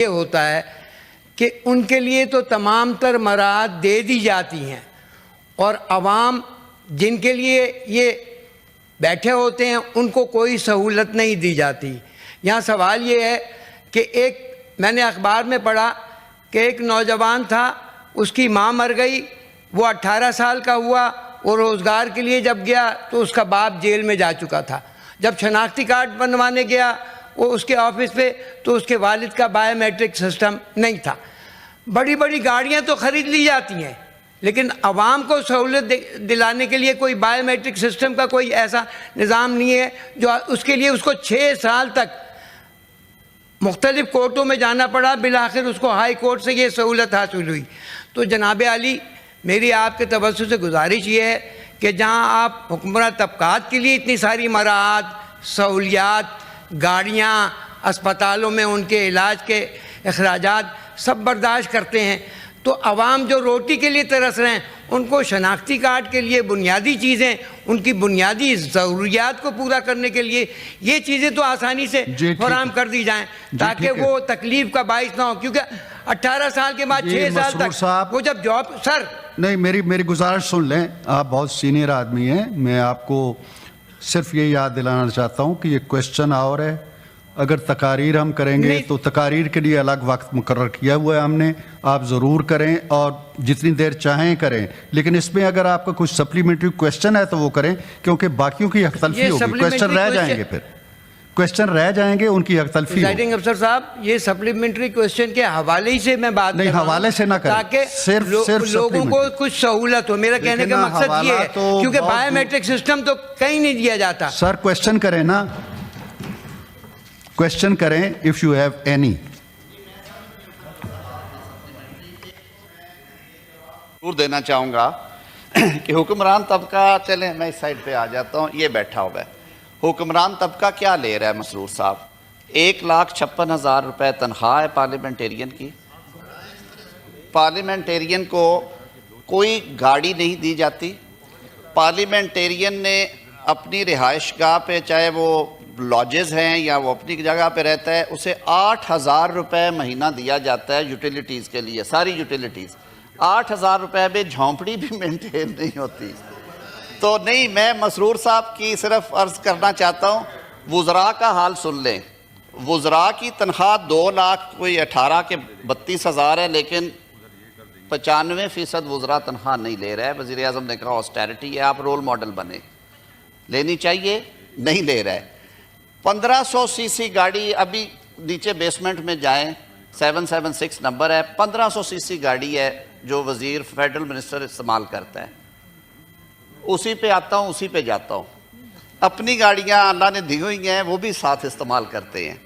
یہ ہوتا ہے کہ ان کے لیے تو تمام تر مراحت دے دی جاتی ہیں اور عوام جن کے لیے یہ بیٹھے ہوتے ہیں ان کو کوئی سہولت نہیں دی جاتی۔ یہاں سوال یہ ہے کہ میں نے اخبار میں پڑھا کہ ایک نوجوان تھا، اس کی ماں مر گئی، وہ 18 سال کا ہوا، وہ روزگار کے لیے جب گیا تو اس کا باپ جیل میں جا چکا تھا۔ جب شناختی کارڈ بنوانے گیا وہ اس کے آفس پہ تو اس کے والد کا بایو میٹرک سسٹم نہیں تھا۔ بڑی بڑی گاڑیاں تو خرید لی جاتی ہیں لیکن عوام کو سہولت دلانے کے لیے کوئی بایو میٹرک سسٹم کا کوئی ایسا نظام نہیں ہے جو اس کے لیے اس کو 6 سال تک مختلف کورٹوں میں جانا پڑا، بالآخر اس کو ہائی کورٹ سے یہ سہولت حاصل ہوئی۔ تو جناب عالی، میری آپ کے توسط سے گزارش یہ ہے کہ جہاں آپ حکمراں طبقات کے لیے اتنی ساری مراحت، سہولیات، گاڑیاں، اسپتالوں میں ان کے علاج کے اخراجات سب برداشت کرتے ہیں، تو عوام جو روٹی کے لیے ترس رہے ہیں ان کو شناختی کارڈ کے لیے بنیادی چیزیں، ان کی بنیادی ضروریات کو پورا کرنے کے لیے یہ چیزیں تو آسانی سے فراہم کر دی جائیں تاکہ وہ تکلیف کا باعث نہ ہو، کیونکہ 18 سال کے بعد 6 سال تک وہ جب جاب سر نہیں، میری گزارش سن لیں، آپ بہت سینئر آدمی ہیں، میں آپ کو صرف یہ یاد دلانا چاہتا ہوں کہ یہ کویسچن آور ہے، اگر تقاریر ہم کریں گے تو تقاریر کے لیے الگ وقت مقرر کیا ہوا ہے ہم نے، آپ ضرور کریں اور جتنی دیر چاہیں کریں، لیکن اس میں اگر آپ کا کچھ سپلیمنٹری کویسچن ہے تو وہ کریں کیونکہ باقیوں کی حق تلفی ہوگی، کویسچن رہ جائیں گے، پھر کویسچن رہ جائیں گے، ان کی حق تلفی ہوگی۔ پریزائڈنگ افسر صاحب، یہ سپلیمنٹری کویسچن کے حوالے سے میں بات نہیں، حوالے سے نہ کریں تاکہ صرف لوگوں کو کچھ سہولت ہو۔ میرا کہنے کا مقصد یہ ہے کیونکہ بایو میٹرک سسٹم تو کہیں نہیں دیا جاتا۔ سر کویسچن کریں نا، کویسچن کریں if you have any۔ ضرور دینا چاہوں گا کہ حکمران طبقہ، چلیں میں اس سائڈ پہ آ جاتا ہوں، یہ بیٹھا ہوا ہے، حکمران طبقہ کیا لے رہا ہے مسرور صاحب؟ 1,56,000 روپے تنخواہ ہے پارلیمنٹیرین کی۔ پارلیمنٹیرین کو کوئی گاڑی نہیں دی جاتی۔ پارلیمنٹیرین نے اپنی رہائش گاہ پہ، چاہے وہ لاجز ہیں یا وہ اپنی جگہ پہ رہتا ہے، اسے 8,000 روپے مہینہ دیا جاتا ہے یوٹیلیٹیز کے لیے، ساری یوٹیلیٹیز۔ 8,000 روپے میں جھونپڑی بھی مینٹین نہیں ہوتی۔ تو نہیں، میں مسرور صاحب کی صرف عرض کرنا چاہتا ہوں، وزراء کا حال سن لیں۔ وزراء کی تنخواہ 2 لاکھ کوئی 18 کے 32,000 ہے، لیکن 95% وزراء تنخواہ نہیں لے رہے ہیں۔ وزیر اعظم نے کہا آسٹیرٹی ہے، آپ رول ماڈل بنے، لینی چاہیے، نہیں لے رہے۔ 1500 سی سی گاڑی، ابھی نیچے بیسمنٹ میں جائیں، 776 نمبر ہے، 1500 سی سی گاڑی ہے جو وزیر فیڈرل منسٹر استعمال کرتا ہے۔ اسی پہ آتا ہوں، اسی پہ جاتا ہوں۔ اپنی گاڑیاں اللہ نے دی ہوئی ہیں، وہ بھی ساتھ استعمال کرتے ہیں۔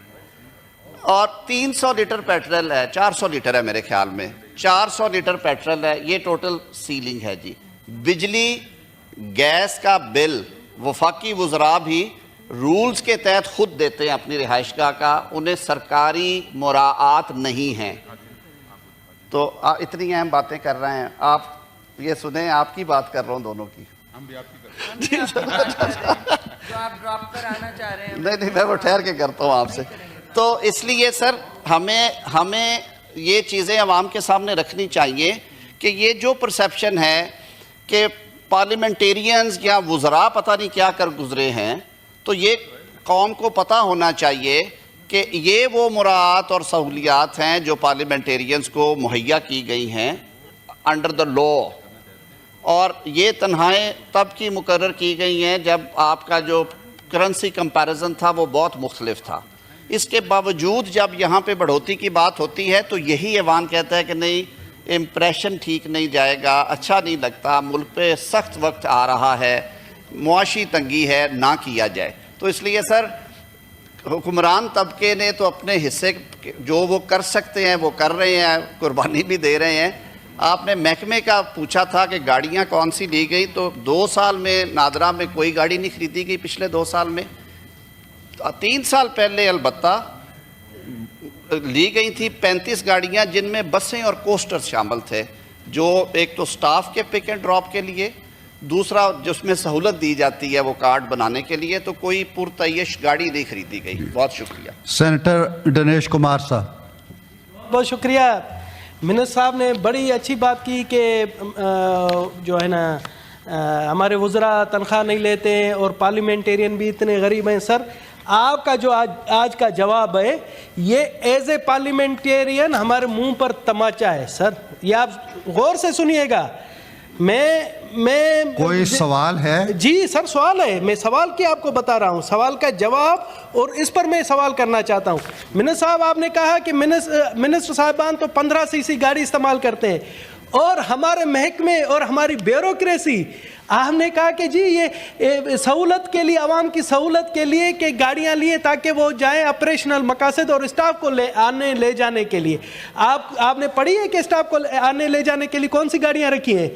اور 300 لیٹر پیٹرول ہے، 400 لیٹر ہے میرے خیال میں، 400 لیٹر پیٹرول ہے، یہ ٹوٹل سیلنگ ہے جی۔ بجلی گیس کا بل وفاقی وزراء بھی رولز کے تحت خود دیتے ہیں اپنی رہائش گاہ کا، انہیں سرکاری مراعات نہیں ہیں۔ تو اتنی اہم باتیں کر رہے ہیں، آپ یہ سنیں، آپ کی بات کر رہا ہوں دونوں کی۔ ہم بھی آپ کی کر رہے ہیں جو آپ ڈراپ کر آنا چاہ رہے ہیں۔ نہیں، میں وہ ٹھہر کے کرتا ہوں آپ سے۔ تو اس لیے سر ہمیں یہ چیزیں عوام کے سامنے رکھنی چاہیے کہ یہ جو پرسیپشن ہے کہ پارلیمنٹیرینز یا وزراء پتہ نہیں کیا کر گزرے ہیں، تو یہ قوم کو پتہ ہونا چاہیے کہ یہ وہ مراعات اور سہولیات ہیں جو پارلیمنٹیرینز کو مہیا کی گئی ہیں انڈر دا لا، اور یہ تنخواہیں تب کی مقرر کی گئی ہیں جب آپ کا جو کرنسی کمپیریزن تھا وہ بہت مختلف تھا۔ اس کے باوجود جب یہاں پہ بڑھوتی کی بات ہوتی ہے تو یہی ایوان کہتا ہے کہ نہیں، امپریشن ٹھیک نہیں جائے گا، اچھا نہیں لگتا، ملک پہ سخت وقت آ رہا ہے، معاشی تنگی ہے، نہ کیا جائے۔ تو اس لیے سر حکمران طبقے نے تو اپنے حصے جو وہ کر سکتے ہیں وہ کر رہے ہیں، قربانی بھی دے رہے ہیں۔ آپ نے محکمے کا پوچھا تھا کہ گاڑیاں کون سی لی گئی، تو 2 سال میں نادرا میں کوئی گاڑی نہیں خریدی گئی پچھلے 2 سال میں۔ 3 سال پہلے البتہ لی گئی تھی 35 گاڑیاں، جن میں بسیں اور کوسٹر شامل تھے، جو ایک تو سٹاف کے پک اینڈ ڈراپ کے لیے، دوسرا جس میں سہولت دی جاتی ہے وہ کارڈ بنانے کے لیے، تو کوئی پرتعیش گاڑی نہیں خریدی گئی۔ بہت شکریہ۔ سینیٹر دنیش کمار صاحب۔ بہت شکریہ. منسٹر صاحب نے بڑی اچھی بات کی کہ جو ہے نا ہمارے وزراء تنخواہ نہیں لیتے ہیں اور پارلیمنٹیرین بھی اتنے غریب ہیں. سر آپ کا جو آج کا جواب ہے یہ ایز اے پارلیمنٹیرین ہمارے منہ پر تماچا ہے. سر یہ آپ غور سے سنیے گا. میں کوئی سوال ہے؟ جی سر سوال ہے. میں سوال کی آپ کو بتا رہا ہوں, سوال کا جواب, اور اس پر میں سوال کرنا چاہتا ہوں. منسٹر صاحب آپ نے کہا کہ منسٹر صاحبان تو 15 cc گاڑی استعمال کرتے ہیں اور ہمارے محکمے اور ہماری بیوروکریسی, آپ نے کہا کہ جی یہ سہولت کے لیے, عوام کی سہولت کے لیے کہ گاڑیاں لیے تاکہ وہ جائیں آپریشنل مقاصد اور اسٹاف کو لے جانے کے لیے. آپ نے پڑھی ہے کہ اسٹاف کو آنے لے جانے کے لیے کون سی گاڑیاں رکھی ہیں؟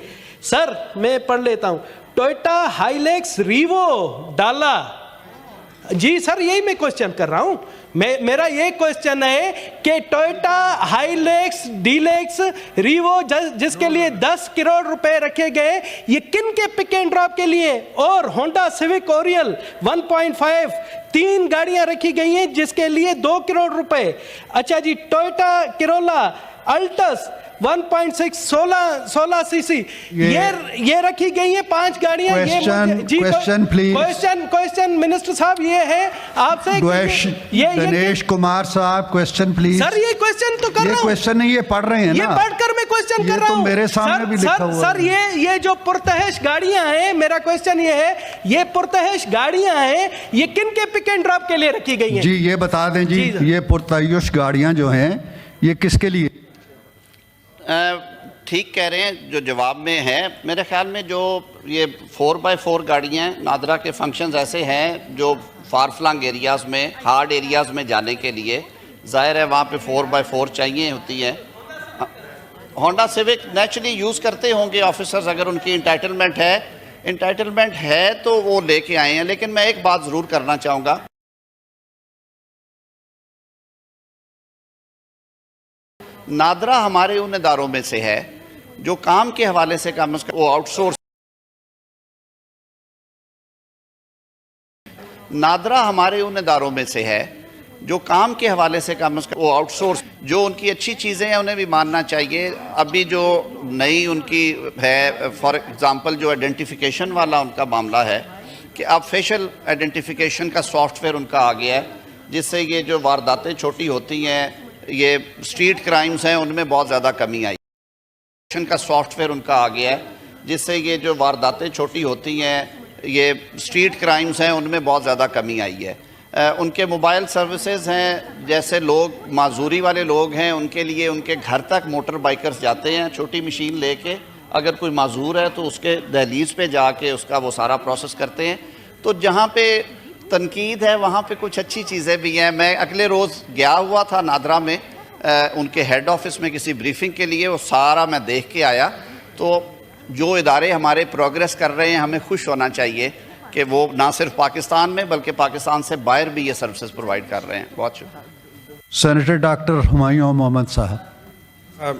سر میں پڑھ لیتا ہوں. ٹوئٹا ہائلیکس ریوو ڈالا. جی سر یہی میں کوشچن کر رہا ہوں. میرا یہ کوشچن ہے کہ ٹوئٹا ہائلیکس ڈیلیکس ریوو جس کے لیے 10 کروڑ روپے رکھے گئے, یہ کن کے پک اینڈ ڈراپ کے لیے؟ اور ہونڈا سیوک اوریل 1.5 3 گاڑیاں رکھی گئی ہیں جس کے لیے 2 کروڑ روپے. اچھا جی ٹوئٹا کرولا الٹس 1.6 16 cc یہ رکھی گئی ہیں 5 گاڑیاں. کوشچن منسٹر صاحب یہ ہے آپ سے, دنیش کمار صاحب کوشچن پلیز. سر یہ کوشچن تو کر رہا ہوں. یہ کوشچن نہیں, یہ پڑھ رہے ہیں نا, یہ پڑھ کر میں کوشچن کر رہا ہوں. میرے سامنے بھی لکھا ہوا ہے. سر یہ جو پرتہش گاڑیاں ہیں, میرا کوشچن یہ ہے یہ پرتہش گاڑیاں ہیں یہ کن کے پک اینڈ ڈراپ کے لیے رکھی گئی ہیں؟ جی یہ بتا دیں جی, یہ پرتعیش گاڑیاں جو ہیں یہ کس کے لیے؟ ٹھیک کہہ رہے ہیں جو جواب میں ہے. میرے خیال میں جو یہ 4x4 گاڑیاں ہیں, نادرا کے فنکشنز ایسے ہیں جو فار فلنگ ایریاز میں, ہارڈ ایریاز میں جانے کے لیے ظاہر ہے وہاں پہ 4x4 چاہیے ہوتی ہیں. ہونڈا سیوک نیچرلی یوز کرتے ہوں گے آفیسرز, اگر ان کی انٹائٹلمنٹ ہے تو وہ لے کے آئے ہیں. لیکن میں ایک بات ضرور کرنا چاہوں گا, نادرا ہمارے ان اداروں میں سے ہے جو کام کے حوالے سے کم از کم وہ آؤٹ سورس. نادرا ہمارے ان اداروں میں سے ہے جو کام کے حوالے سے کم از کم وہ آؤٹ سورس, جو ان کی اچھی چیزیں ہیں انہیں بھی ماننا چاہیے. ابھی جو نئی ان کی ہے فار ایگزامپل جو آئیڈینٹیفیکیشن والا ان کا معاملہ ہے کہ اب فیشل آئیڈینٹیفیکیشن کا سافٹ ویئر ان کا آ گیا ہے, جس سے یہ جو وارداتیں چھوٹی ہوتی ہیں, یہ اسٹریٹ کرائمز ہیں, ان میں بہت زیادہ کمی آئی. کا سافٹ ویئر ان کا آ گیا ہے جس سے یہ جو وارداتیں چھوٹی ہوتی ہیں, یہ اسٹریٹ کرائمز ہیں, ان میں بہت زیادہ کمی آئی ہے. ان کے موبائل سروسز ہیں, جیسے لوگ معذوری والے لوگ ہیں ان کے لیے ان کے گھر تک موٹر بائکرز جاتے ہیں چھوٹی مشین لے کے. اگر کوئی معذور ہے تو اس کے دہلیز پہ جا کے اس کا وہ سارا پروسیس کرتے ہیں. تو جہاں پہ تنقید ہے وہاں پہ کچھ اچھی چیزیں بھی ہیں. میں اگلے روز گیا ہوا تھا نادرا میں ان کے ہیڈ آفس میں کسی بریفنگ کے لیے, وہ سارا میں دیکھ کے آیا. تو جو ادارے ہمارے پروگریس کر رہے ہیں ہمیں خوش ہونا چاہیے کہ وہ نہ صرف پاکستان میں بلکہ پاکستان سے باہر بھی یہ سروسز پرووائڈ کر رہے ہیں. بہت شکریہ. سینیٹر ڈاکٹر ہمایوں محمد صاحب.